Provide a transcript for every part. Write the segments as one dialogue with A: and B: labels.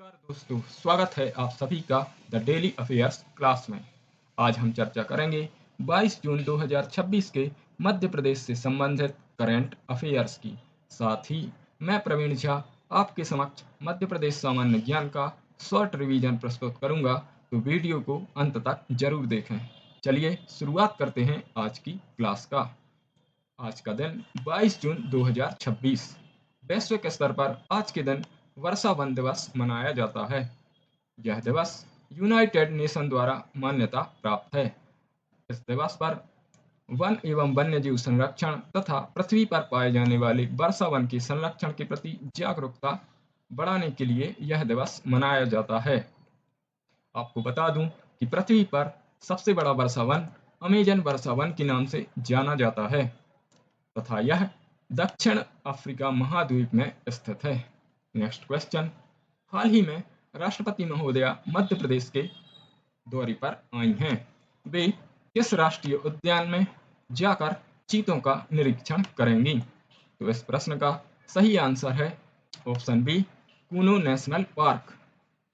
A: नमस्कार दोस्तों, स्वागत है आप सभी का द डेली अफेयर्स क्लास में। आज हम चर्चा करेंगे 22 जून 2026 के मध्य प्रदेश से संबंधित करंट अफेयर्स की। साथ ही मैं प्रवीण झा आपके समक्ष मध्य प्रदेश सामान्य ज्ञान का शॉर्ट रिवीजन प्रस्तुत करूंगा, तो वीडियो को अंत तक जरूर देखें। चलिए शुरुआत करते हैं आज की क्लास का। आज का दिन 22 जून 2026। वैश्विक स्तर पर आज के दिन वर्षा वन दिवस मनाया जाता है। यह दिवस यूनाइटेड नेशन द्वारा मान्यता प्राप्त है। इस दिवस पर वन एवं वन्यजीव संरक्षण तथा पृथ्वी पर पाए जाने वाले वर्षा वन के संरक्षण के प्रति जागरूकता बढ़ाने के लिए यह दिवस मनाया जाता है। आपको बता दूं कि पृथ्वी पर सबसे बड़ा वर्षा वन अमेजन वर्षा वन के नाम से जाना जाता है तथा यह दक्षिण अफ्रीका महाद्वीप में स्थित है। Next question. हाल ही में राष्ट्रपति महोदया मध्य प्रदेश के दौरे पर आई हैं। वे किस राष्ट्रीय उद्यान में जाकर चीतों का निरीक्षण करेंगी? तो इस प्रश्न का सही आंसर है option B, Kuno national park.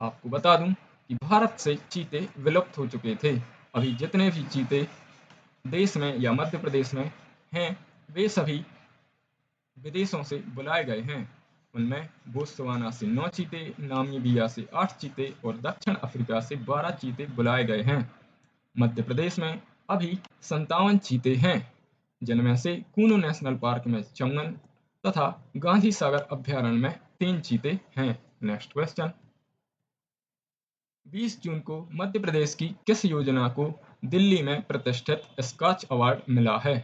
A: आपको बता दूं कि भारत से चीते विलुप्त हो चुके थे। अभी जितने भी चीते देश में या मध्य प्रदेश में हैं, वे सभी विदेशों से बुलाए गए हैं। उनमें बोत्सवाना से 9 चीते, नामीबिया से 8 चीते और दक्षिण अफ्रीका से 12 चीते बुलाए गए हैं। मध्य प्रदेश में अभी 57 चीते हैं, जिनमें से कूनो नेशनल पार्क में 54 तथा गांधी सागर अभ्यारण्य में 3 चीते हैं। Next question. 20 जून को मध्य प्रदेश की किस योजना को दिल्ली में प्रतिष्ठित स्कॉच अवार्ड मिला है?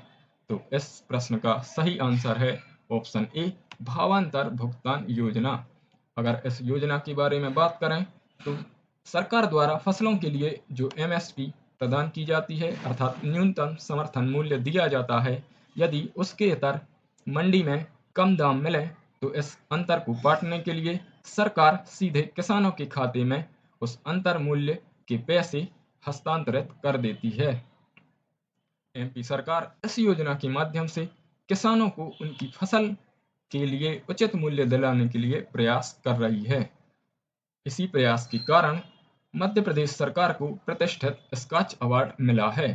A: तो इस प्रश्न का सही आंसर है ऑप्शन ए, भावांतर भुगतान योजना। अगर इस योजना के बारे में बात करें तो सरकार द्वारा फसलों के लिए जो एमएसपी प्रदान की जाती है, अर्थात न्यूनतम समर्थन मूल्य दिया जाता है, यदि उसके इतर मंडी में कम दाम मिले तो इस अंतर को पाटने के लिए सरकार सीधे किसानों के खाते में उस अंतर मूल्य के पैसे हस्तांतरित कर देती है। एमपी सरकार इस योजना के माध्यम से किसानों को उनकी फसल के लिए उचित मूल्य दिलाने के लिए प्रयास कर रही है। इसी प्रयास के कारण मध्य प्रदेश सरकार को प्रतिष्ठित स्कॉच अवार्ड मिला है।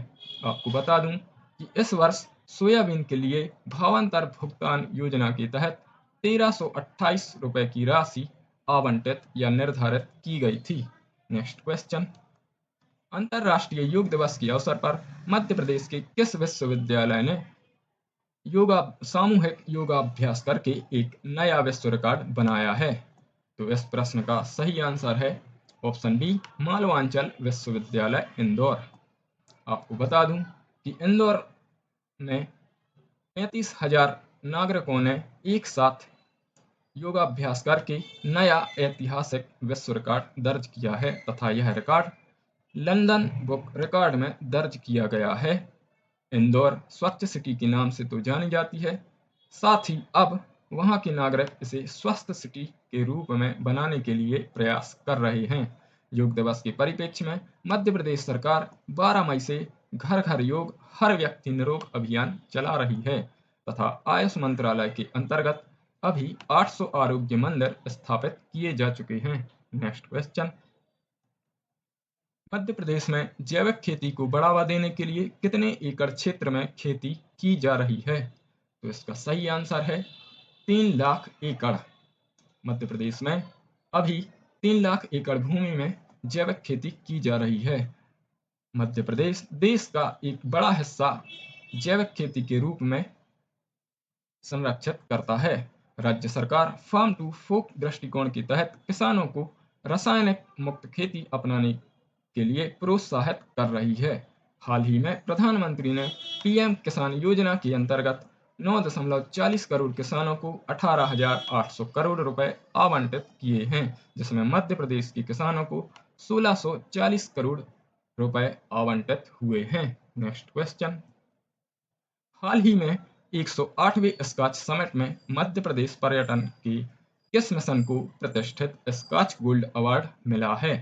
A: आपको बता दूं कि इस वर्ष सोयाबीन के लिए भावांतर भुगतान योजना के तहत 1328 रुपए की राशि आवंटित या निर्धारित की गई थी। Next question. अंतर्राष्ट्रीय योग दिवस के अवसर पर मध्य प्रदेश के किस विश्वविद्यालय ने सामूहिक योगाभ्यास करके एक नया विश्व रिकॉर्ड बनाया है? तो इस प्रश्न का सही आंसर है ऑप्शन बी, मालवांचल विश्वविद्यालय इंदौर। आपको बता दूं कि इंदौर में 35,000 नागरिकों ने एक साथ योगाभ्यास करके नया ऐतिहासिक विश्व रिकॉर्ड दर्ज किया है तथा यह रिकॉर्ड लंदन बुक रिकॉर्ड में दर्ज किया गया है। इंदौर स्वच्छ सिटी के नाम से तो जानी जाती है, साथ ही अब वहां के नागरिक इसे स्वस्थ सिटी के रूप में बनाने के लिए प्रयास कर रहे हैं। योग दिवस के परिप्रेक्ष्य में मध्य प्रदेश सरकार 12 मई से घर घर योग हर व्यक्ति निरोग अभियान चला रही है तथा आयुष मंत्रालय के अंतर्गत अभी 800 आरोग्य मंदिर स्थापित किए जा चुके हैं। Next question. मध्य प्रदेश में जैविक खेती को बढ़ावा देने के लिए कितने एकड़ क्षेत्र में खेती की जा रही है? तो इसका सही आंसर है 3 लाख एकड़। मध्य प्रदेश में अभी 3 लाख एकड़ भूमि में जैविक खेती की जा रही है। मध्य प्रदेश देश का एक बड़ा हिस्सा जैविक खेती के रूप में संरक्षित करता है। राज्य सरकार फार्म टू फोक दृष्टिकोण के तहत किसानों को रासायनिक मुक्त खेती अपनाने के लिए प्रोत्साहित कर रही है। हाल ही में प्रधानमंत्री ने पीएम किसान योजना के अंतर्गत 9.40 करोड़ किसानों को 18,800 करोड़ रुपए आवंटित किए हैं, जिसमें मध्य प्रदेश के किसानों को 1,640 करोड़ रुपए आवंटित हुए हैं। Next question. हाल ही में 108वें स्कॉच समिट में मध्य प्रदेश पर्यटन के किस मिशन को प्रतिष्ठित स्कॉच गोल्ड अवार्ड मिला है?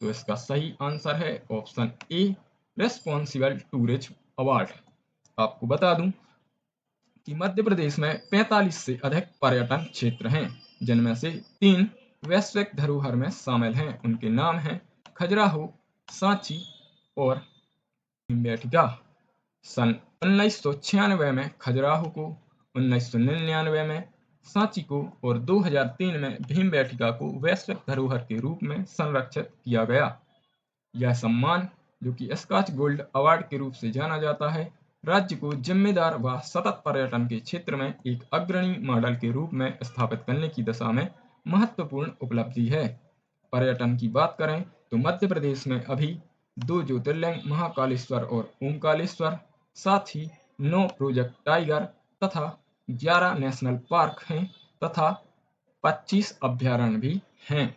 A: तो इसका सही आंसर है option A, responsible tourism award. आपको बता दूं कि मध्य प्रदेश में 45 से अधिक पर्यटन क्षेत्र हैं, जिनमें से 3 वैश्विक धरोहर में शामिल हैं। उनके नाम हैं खजुराहो, सांची और भीमबेटका। सन 1996 में खजुराहो को, 1999 में सांची को और 2003 में भीमबेटका को वैश्विक धरोहर के रूप में संरक्षित किया गया। यह सम्मान, जो कि स्कॉच गोल्ड अवार्ड के रूप से जाना जाता है, राज्य को जिम्मेदार व सतत पर्यटन के क्षेत्र में एक अग्रणी मॉडल के रूप में स्थापित करने की दिशा में महत्वपूर्ण उपलब्धि है। पर्यटन की बात करें तो मध्य प्रदेश में अभी 2 ज्योतिर्लिंग महाकालेश्वर और ओमकालेश्वर, साथ ही 9 प्रोजेक्ट टाइगर तथा 11 नेशनल पार्क हैं तथा 25 अभयारण्य भी हैं।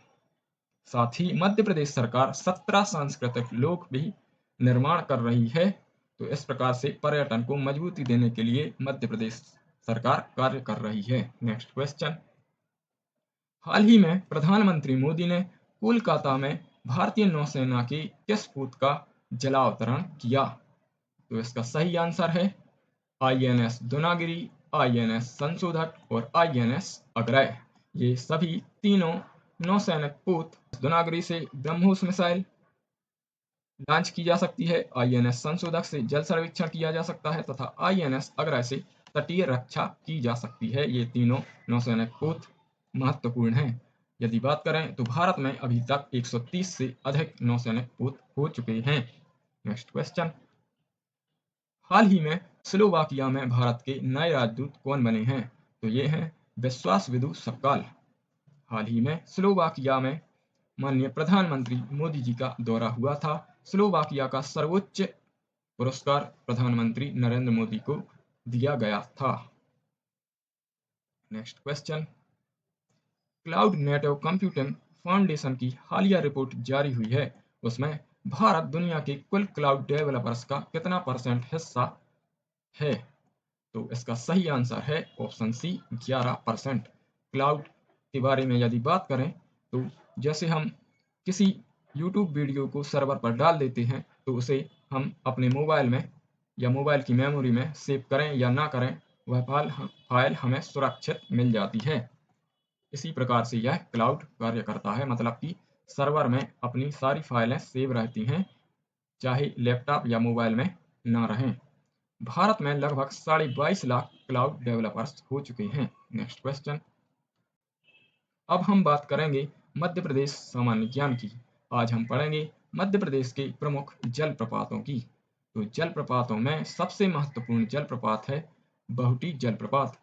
A: साथ ही मध्य प्रदेश सरकार 17 सांस्कृतिक लोक भी निर्माण कर रही है। तो इस प्रकार से पर्यटन को मजबूती देने के लिए मध्य प्रदेश सरकार कार्य कर रही है। Next question. हाल ही में प्रधानमंत्री मोदी ने कोलकाता में भारतीय नौसेना के किस पोत का जलावतरण किया? तो इसका सही आंसर है INS दुनागिरी, INS संशोधक और INS अग्रय। ये सभी तीनों नौसैनिक पोत दुनागिरी से ब्रह्मोस मिसाइल लॉन्च की जा सकती है, INS संशोधक से जल सर्वेक्षण किया जा सकता है तथा INS अग्रय से तटीय रक्षा की जा सकती है। ये तीनों नौसैनिक पोत महत्वपूर्ण हैं। यदि बात करें तो भारत में अभी तक 130 से अधिक नौसैनिक पोत हो चुके हैं। Next question. हाल ही में स्लोवाकिया में भारत के नए राजदूत कौन बने हैं? तो ये हैं विश्वासविदु सक्काल। हाल ही में स्लोवाकिया में माननीय प्रधानमंत्री मोदी जी का दौरा हुआ था। स्लोवाकिया का सर्वोच्च पुरस्कार प्रधानमंत्री नरेंद्र मोदी को दिया गया था। Next question. Cloud native computing foundation की हालिया रिपोर्ट जारी हुई है। उसमें भारत दुनिया के कुल क्लाउड डेवलपर्स का कितना % हिस्सा है? तो इसका सही आंसर है ऑप्शन सी 11%। क्लाउड के बारे में यदि बात करें तो जैसे हम किसी यूट्यूब वीडियो को सर्वर पर डाल देते हैं तो उसे हम अपने मोबाइल में या मोबाइल की मेमोरी में सेव करें या ना करें, वह फाइल हमें सुरक्षित मिल जाती है। इसी प्रकार से यह क्लाउड कार्य करता है, मतलब कि सर्वर में अपनी सारी फाइलें सेव रहती हैं, चाहे लैपटॉप या मोबाइल में ना रहें। भारत में लगभग 22.5 लाख क्लाउड डेवलपर्स हो चुके हैं। Next question. अब हम बात करेंगे मध्य प्रदेश सामान्य ज्ञान की। आज हम पढ़ेंगे मध्य प्रदेश के प्रमुख जलप्रपातों की। तो जलप्रपातों में सबसे महत्वपूर्ण जलप्रपात है बहुटी जलप्रपात,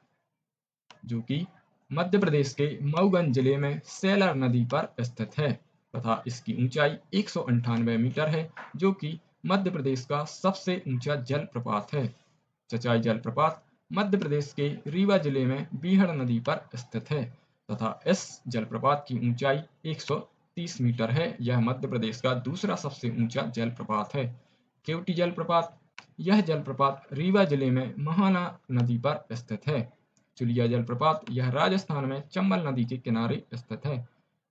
A: जो कि मध्य प्रदेश के मऊगंज जिले में सेलर नदी पर स्थित है तथा इसकी ऊंचाई 198 मीटर है, जो कि मध्य प्रदेश का सबसे ऊंचा जलप्रपात है। चचाई जलप्रपात मध्य प्रदेश के रीवा जिले में बीहड़ नदी पर स्थित है तथा इस जलप्रपात की ऊंचाई 130 मीटर है। यह मध्य प्रदेश का दूसरा सबसे ऊंचा जलप्रपात है। केवटी जलप्रपात, यह जलप्रपात रीवा जिले में महाना नदी पर स्थित है। चुलिया जलप्रपात, यह राजस्थान में चंबल नदी के किनारे स्थित है।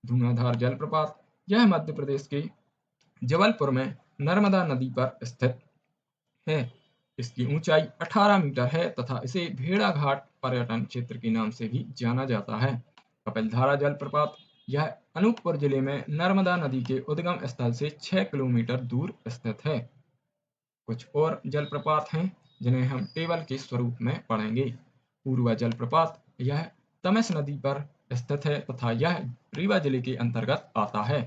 A: धुआंधार जलप्रपात, यह मध्य प्रदेश के जबलपुर में नर्मदा नदी पर स्थित है। इसकी ऊंचाई 18 मीटर है तथा इसे भेड़ाघाट पर्यटन क्षेत्र के नाम से भी जाना जाता है। कपिलधारा जलप्रपात, यह अनूपपुर जिले में नर्मदा नदी के उद्गम स्थल से 6 किलोमीटर दूर स्थित है। कुछ और जलप्रपात हैं जिन्हें हम टेबल के स्वरूप में पढ़ेंगे। पूर्वा जलप्रपात, यह तमस नदी पर स्थित है तथा यह रीवा जिले के अंतर्गत आता है।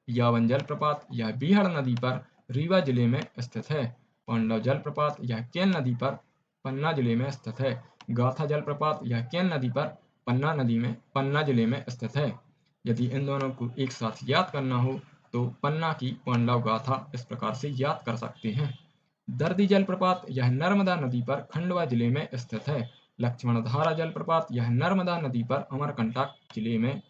A: यावन जलप्रपात, यह बीहड़ नदी पर रीवा जिले में स्थित है। पांडव जलप्रपात, यह केन नदी पर पन्ना जिले में स्थित है। गाथा जलप्रपात, यह केन नदी पर पन्ना जिले में स्थित है। यदि इन दोनों को एक साथ याद करना हो तो पन्ना की पांडव गाथा इस प्रकार से याद कर सकते हैं। दर्दी जलप्रपात, यह नर्मदा नदी पर खंडवा जिले में स्थित है। लक्ष्मणधारा जलप्रपात, यह नर्मदा नदी पर अमरकंटक जिले में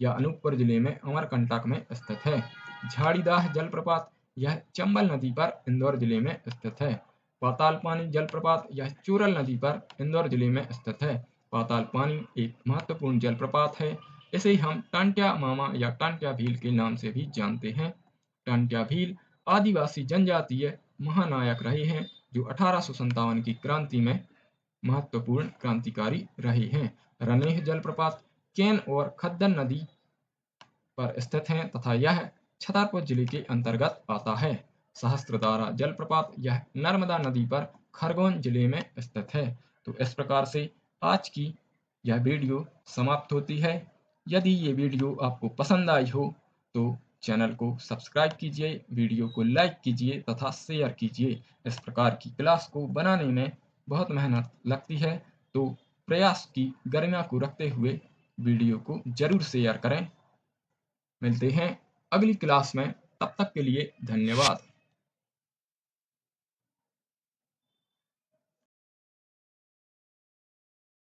A: या अनूपपुर जिले में अमरकंटक में स्थित है। झाड़ीदाह जलप्रपात, यह चंबल नदी पर इंदौर जिले में स्थित है। पाताल पानी जलप्रपात, यह चूरल नदी पर इंदौर जिले में स्थित है। पाताल पानी एक महत्वपूर्ण जलप्रपात है। इसे हम टांट्या मामा या टांट्या भील के नाम से भी जानते हैं। टांट्या भील आदिवासी जनजातीय महानायक रहे हैं जो 1857 की क्रांति में महत्वपूर्ण क्रांतिकारी रहे हैं। रनेह जलप्रपात, केन और खद्दन नदी पर स्थित हैं तथा यह छतरपुर जिले के अंतर्गत आता है। सहस्त्रधारा जलप्रपात यह नर्मदा नदी पर खरगोन जिले में स्थित है। तो इस प्रकार से आज की यह वीडियो समाप्त होती है। यदि ये वीडियो आपको पसंद आई हो तो चैनल को सब्सक्राइब कीजिए, वीडियो को लाइक कीजिए तथा शेयर कीजिए। इस प्रकार की क्लास को बनाने में बहुत मेहनत लगती है, तो प्रयास की गरिमा को रखते हुए वीडियो को जरूर शेयर करें। मिलते हैं अगली क्लास में, तब तक के लिए धन्यवाद।